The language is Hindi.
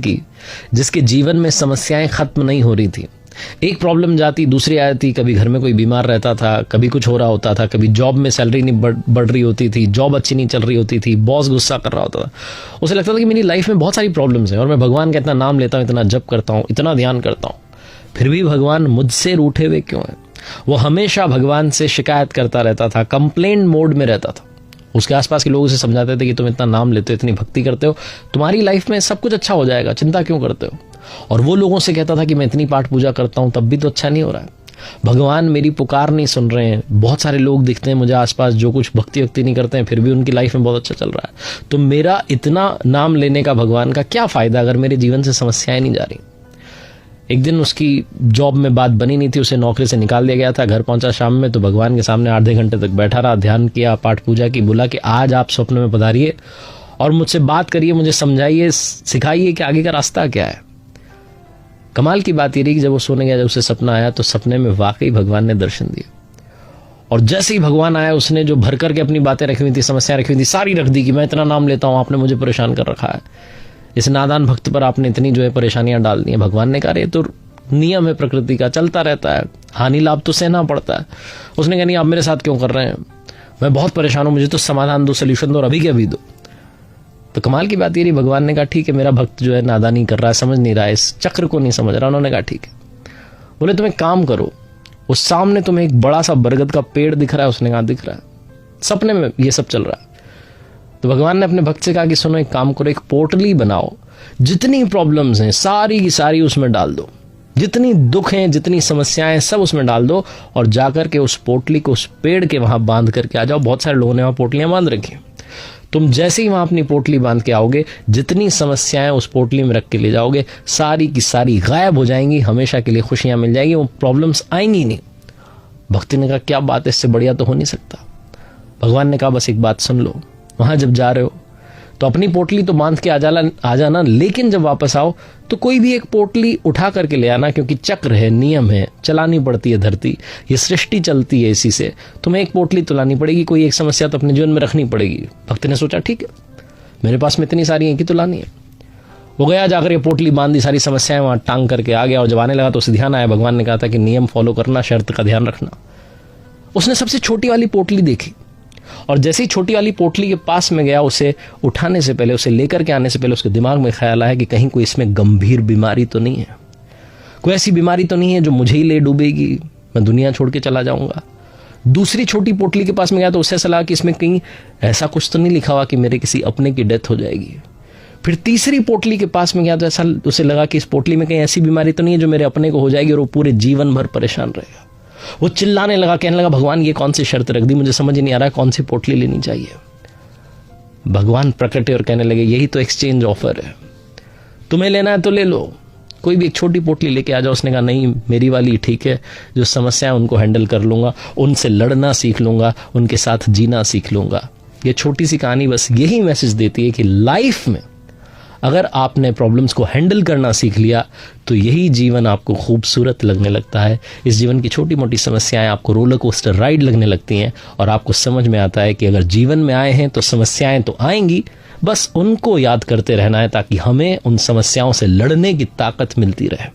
की जिसके जीवन में समस्याएं खत्म नहीं हो रही थी। एक प्रॉब्लम जाती दूसरी आती, कभी घर में कोई बीमार रहता था, कभी कुछ हो रहा होता था, कभी जॉब में सैलरी नहीं बढ़ रही होती थी, जॉब अच्छी नहीं चल रही होती थी, बॉस गुस्सा कर रहा होता था। उसे लगता था कि मेरी लाइफ में बहुत सारी प्रॉब्लम्स हैं और मैं भगवान का इतना नाम लेता हूँ, इतना जप करता हूँ, इतना ध्यान करता हूँ, फिर भी भगवान मुझसे रूठे हुए क्यों हैं। वो हमेशा भगवान से शिकायत करता रहता था, कंप्लेंट मोड में रहता था। उसके आसपास के लोग उसे समझाते थे कि तुम इतना नाम लेते हो, इतनी भक्ति करते हो, तुम्हारी लाइफ में सब कुछ अच्छा हो जाएगा, चिंता क्यों करते हो। और वो लोगों से कहता था कि मैं इतनी पाठ पूजा करता हूं तब भी तो अच्छा नहीं हो रहा है, भगवान मेरी पुकार नहीं सुन रहे हैं। बहुत सारे लोग दिखते हैं मुझे आसपास जो कुछ भक्ति नहीं करते हैं, फिर भी उनकी लाइफ में बहुत अच्छा चल रहा है। तो मेरा इतना नाम लेने का भगवान का क्या फायदा अगर मेरे जीवन से समस्याएं नहीं जा रही। एक दिन उसकी जॉब में बात बनी नहीं थी, उसे नौकरी से निकाल दिया गया था। घर पहुंचा शाम में तो भगवान के सामने आधे घंटे तक बैठा रहा, ध्यान किया, पाठ पूजा की, बोला कि आज आप स्वप्न में पधारिए और मुझसे बात करिए, मुझे समझाइए, सिखाइए कि आगे का रास्ता क्या है। कमाल की बात ये रही कि जब वो सोने गया, जब उसे सपना आया तो सपने में वाकई भगवान ने दर्शन दिए। और जैसे ही भगवान आया उसने जो भर करके अपनी बातें रखी हुई थी, समस्याएं रखी हुई थी, सारी रख दी कि मैं इतना नाम लेता हूं, आपने मुझे परेशान कर रखा है, इस नादान भक्त पर आपने इतनी जो है परेशानियां डाल दी हैं। भगवान ने कहा ये तो नियम है प्रकृति का, चलता रहता है, हानि लाभ तो सहना पड़ता है। उसने कहा नहीं, आप मेरे साथ क्यों कर रहे हैं, मैं बहुत परेशान हूं, मुझे तो समाधान दो, सोल्यूशन दो और अभी के अभी दो। तो कमाल की बात ये रही, भगवान ने कहा ठीक है, मेरा भक्त जो है नादानी कर रहा है, समझ नहीं रहा है, इस चक्र को नहीं समझ रहा। उन्होंने कहा ठीक है। बोले तुम एक काम करो, उस सामने तुम्हें एक बड़ा सा बरगद का पेड़ दिख रहा है। उसने कहा दिख रहा है, सपने में ये सब चल रहा है। तो भगवान ने अपने भक्त से कहा कि सुनो एक काम करो, एक पोटली बनाओ, जितनी प्रॉब्लम्स हैं सारी की सारी उसमें डाल दो, जितनी दुख हैं, जितनी समस्याएं सब उसमें डाल दो और जाकर के उस पोटली को उस पेड़ के वहां बांध करके आ जाओ। बहुत सारे लोगों ने वहां पोटलियां बांध रखी। तुम जैसे ही वहां अपनी पोटली बांध के आओगे, जितनी समस्याएं उस पोटली में रख के ले जाओगे, सारी की सारी गायब हो जाएंगी, हमेशा के लिए खुशियां मिल जाएगी, वो प्रॉब्लम्स आएंगी नहीं। भक्ति ने कहा क्या बात है, इससे बढ़िया तो हो नहीं सकता। भगवान ने कहा बस एक बात सुन लो, वहां जब जा रहे हो तो अपनी पोटली तो बांध के आ जाना, लेकिन जब वापस आओ तो कोई भी एक पोटली उठा करके ले आना, क्योंकि चक्र है, नियम है, चलानी पड़ती है धरती, ये सृष्टि चलती है इसी से। तुम्हें एक पोटली तो लानी पड़ेगी, कोई एक समस्या तो अपने जीवन में रखनी पड़ेगी। भक्त ने सोचा ठीक है, मेरे पास में इतनी सारी है कि तो लानी है। वो गया, जाकर ये पोटली बांधी, सारी समस्याएं वहां टांग करके आ गया और जब आने लगा तो उसे ध्यान आया, भगवान ने कहा था कि नियम फॉलो करना, शर्त का ध्यान रखना। उसने सबसे छोटी वाली पोटली देखी और जैसे ही छोटी वाली पोटली के पास में गया, उसे उठाने से पहले, उसे लेकर के आने से पहले उसके दिमाग में ख्याल आया कि कहीं कोई इसमें गंभीर बीमारी तो नहीं है, कोई ऐसी बीमारी तो नहीं है जो मुझे ही ले डूबेगी, मैं दुनिया छोड़ के चला जाऊंगा। दूसरी छोटी पोटली के पास में गया तो उससे सलाह कि इसमें कहीं ऐसा कुछ तो नहीं लिखा हुआ कि मेरे किसी अपने की डेथ हो जाएगी। फिर तीसरी पोटली के पास में गया तो ऐसा उसे लगा कि इस पोटली में कहीं ऐसी बीमारी तो नहीं है जो मेरे अपने को हो जाएगी और वो पूरे जीवन भर परेशान रहेगा। वो चिल्लाने लगा, कहने लगा भगवान ये कौन सी शर्त रख दी, मुझे समझ ही नहीं आ रहा है कौन सी पोटली लेनी चाहिए। भगवान प्रकटे और कहने लगे यही तो एक्सचेंज ऑफर है, तुम्हें लेना है तो ले लो, कोई भी एक छोटी पोटली लेके आ जाओ। उसने कहा नहीं, मेरी वाली ठीक है, जो समस्याएं उनको हैंडल कर लूंगा, उनसे लड़ना सीख लूंगा, उनके साथ जीना सीख लूंगा। ये छोटी सी कहानी बस यही मैसेज देती है कि लाइफ में अगर आपने प्रॉब्लम्स को हैंडल करना सीख लिया तो यही जीवन आपको खूबसूरत लगने लगता है। इस जीवन की छोटी मोटी समस्याएं आपको रोलर कोस्टर राइड लगने लगती हैं और आपको समझ में आता है कि अगर जीवन में आए हैं तो समस्याएं तो आएंगी, बस उनको याद करते रहना है ताकि हमें उन समस्याओं से लड़ने की ताकत मिलती रहे।